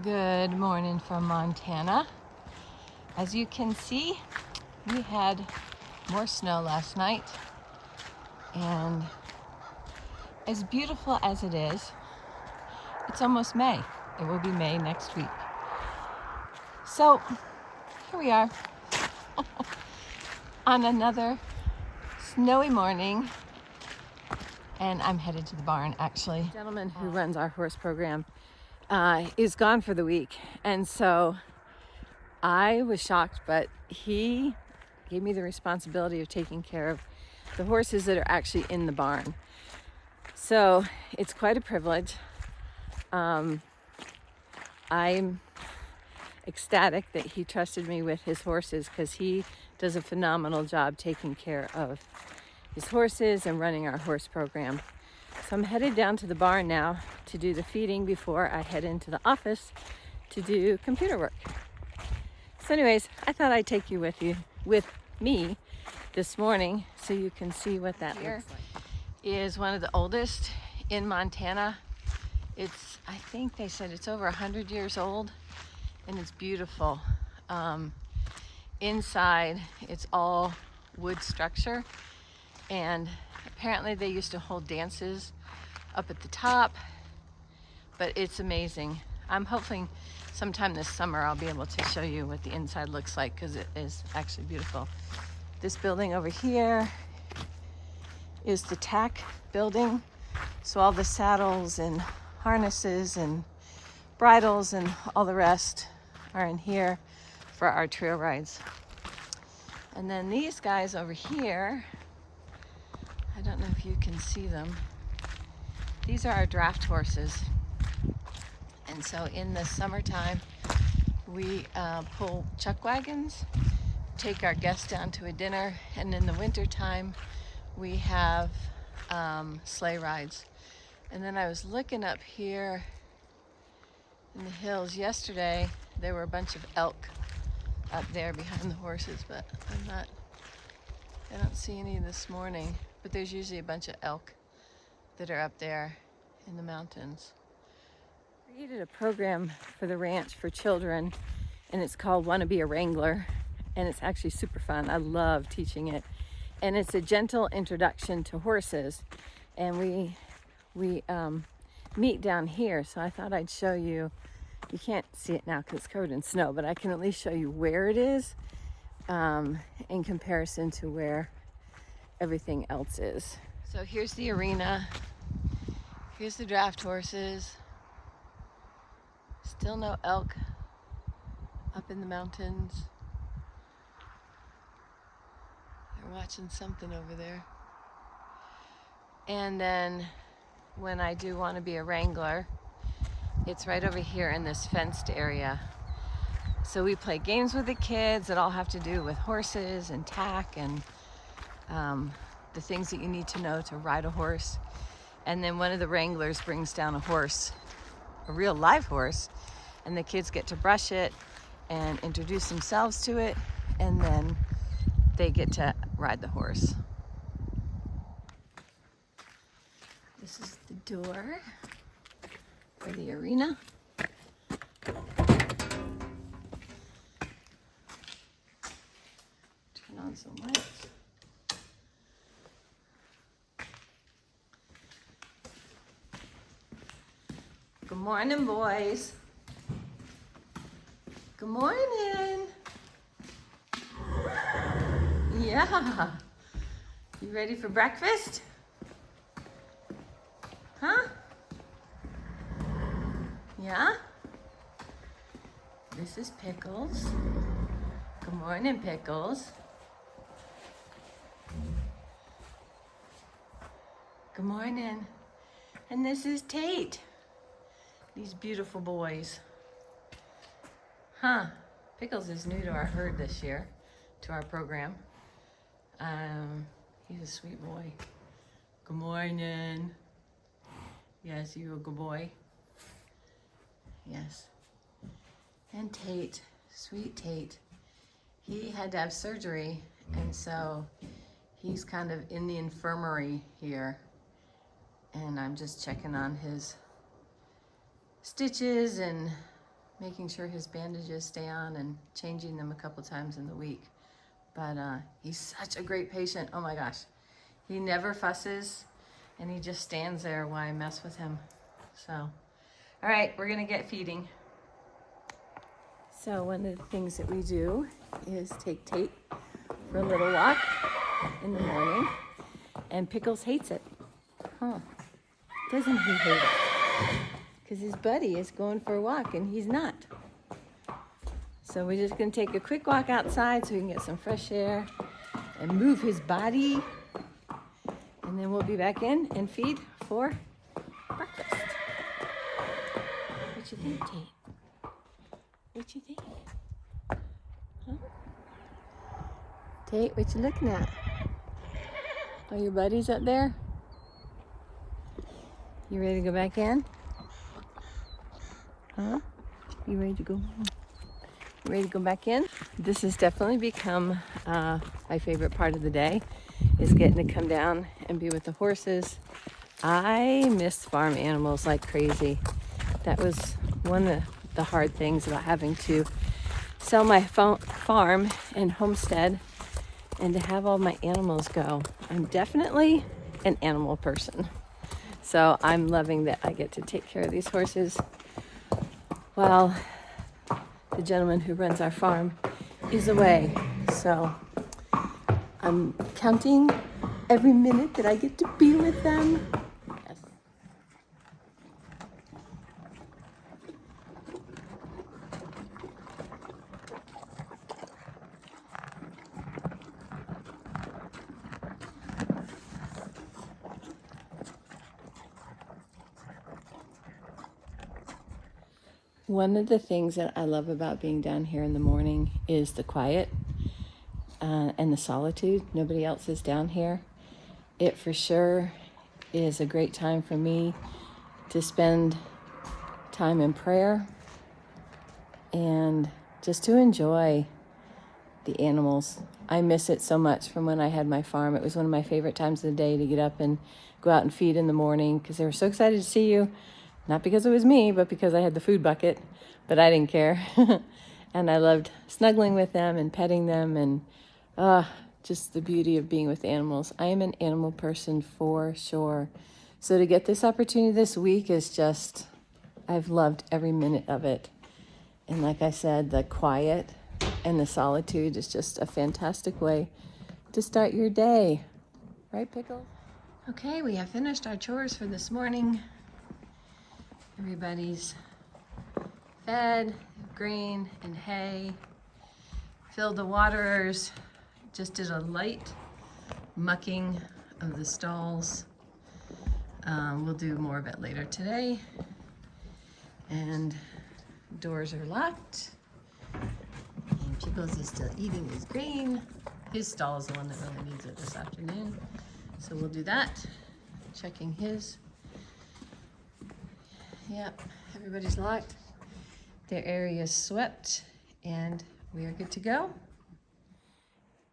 Good morning from Montana. As you can see, we had more snow last night, and as beautiful as it is, it's almost May. It will be May next week. So here we are on another snowy morning, and I'm headed to the barn actually. The gentleman who runs our horse program is gone for the week, and so I was shocked, but he gave me the responsibility of taking care of the horses that are actually in the barn. So it's quite a privilege. I'm ecstatic that he trusted me with his horses, because he does a phenomenal job taking care of his horses and running our horse program. So I'm headed down to the barn now to do the feeding before I head into the office to do computer work. So anyways, I thought I'd take you with me this morning so you can see what that looks like. Is one of the oldest in Montana. I think they said it's over 100 years old, and it's beautiful. Inside, it's all wood structure, and apparently they used to hold dances up at the top, but it's amazing. I'm hoping sometime this summer I'll be able to show you what the inside looks like, because it is actually beautiful. This building over here is the tack building. So all the saddles and harnesses and bridles and all the rest are in here for our trail rides. And then these guys over here, I don't know if you can see them. These are our draft horses. And so in the summertime, we pull chuck wagons, take our guests down to a dinner, and in the wintertime, we have sleigh rides. And then I was looking up here in the hills yesterday. There were a bunch of elk up there behind the horses, but I don't see any this morning. But there's usually a bunch of elk that are up there in the mountains. I created a program for the ranch for children, and it's called Wanna Be a Wrangler, and it's actually super fun. I love teaching it, and it's a gentle introduction to horses. And we meet down here, so I thought I'd show you. You can't see it now because it's covered in snow, but I can at least show you where it is in comparison to where everything else is. So here's the arena. Here's the draft horses. Still no elk up in the mountains. They're watching something over there. And then when I do want to be a wrangler, it's right over here in this fenced area. So we play games with the kids that all have to do with horses and tack and the things that you need to know to ride a horse. And then one of the wranglers brings down a horse, a real live horse, and the kids get to brush it and introduce themselves to it, and then they get to ride the horse. This is the door for the arena. Turn on some lights. Good morning, boys. Good morning. Yeah. You ready for breakfast? Huh? Yeah? This is Pickles. Good morning, Pickles. Good morning. And this is Tate. These beautiful boys. Huh. Pickles is new to our herd this year, to our program. He's a sweet boy. Good morning. Yes, you a good boy. Yes. And Tate, sweet Tate. He had to have surgery, and so he's kind of in the infirmary here. And I'm just checking on his stitches and making sure his bandages stay on and changing them a couple times in the week. But he's such a great patient. Oh my gosh. He never fusses, and he just stands there while I mess with him. So, all right, we're gonna get feeding. So one of the things that we do is take Tate for a little walk in the morning, and Pickles hates it. Huh, doesn't he hate it? Because his buddy is going for a walk and he's not. So we're just gonna take a quick walk outside so he can get some fresh air and move his body. And then we'll be back in and feed for breakfast. What you think, Tate? What you think? Huh? Tate, what you looking at? Are your buddies up there? You ready to go back in? Huh? You ready to go? You ready to go back in? This has definitely become my favorite part of the day, is getting to come down and be with the horses. I miss farm animals like crazy. That was one of the hard things about having to sell my farm and homestead and to have all my animals go. I'm definitely an animal person. So I'm loving that I get to take care of these horses while the gentleman who runs our farm is away. So I'm counting every minute that I get to be with them. Yes. One of the things that I love about being down here in the morning is the quiet and the solitude. Nobody else is down here. It for sure is a great time for me to spend time in prayer and just to enjoy the animals. I miss it so much from when I had my farm. It was one of my favorite times of the day to get up and go out and feed in the morning because they were so excited to see you. Not because it was me, but because I had the food bucket, but I didn't care. And I loved snuggling with them and petting them and just the beauty of being with animals. I am an animal person for sure. So to get this opportunity this week is just, I've loved every minute of it. And like I said, the quiet and the solitude is just a fantastic way to start your day. Right, Pickle? Okay, we have finished our chores for this morning. Everybody's fed, grain and hay, filled the waterers, just did a light mucking of the stalls. We'll do more of it later today. And doors are locked. And Pickles is still eating his grain. His stall is the one that really needs it this afternoon. So we'll do that. Checking his. Yep, everybody's locked. Their area is swept, and we are good to go.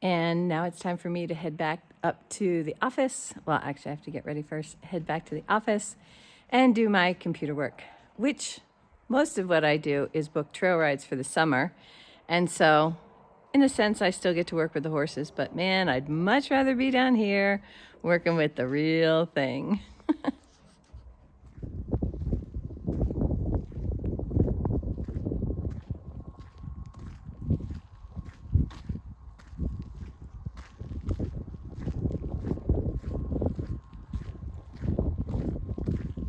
And now it's time for me to head back up to the office. Well, actually, I have to get ready first. Head back to the office and do my computer work, which most of what I do is book trail rides for the summer. And so, in a sense, I still get to work with the horses, but man, I'd much rather be down here working with the real thing.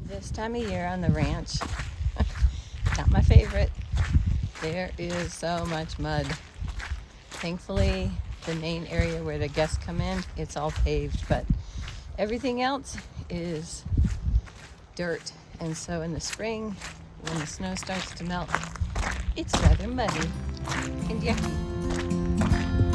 This time of year on the ranch, not my favorite. There is so much mud. Thankfully, the main area where the guests come in, it's all paved, but everything else is dirt. And so in the spring, when the snow starts to melt, it's rather muddy and yucky.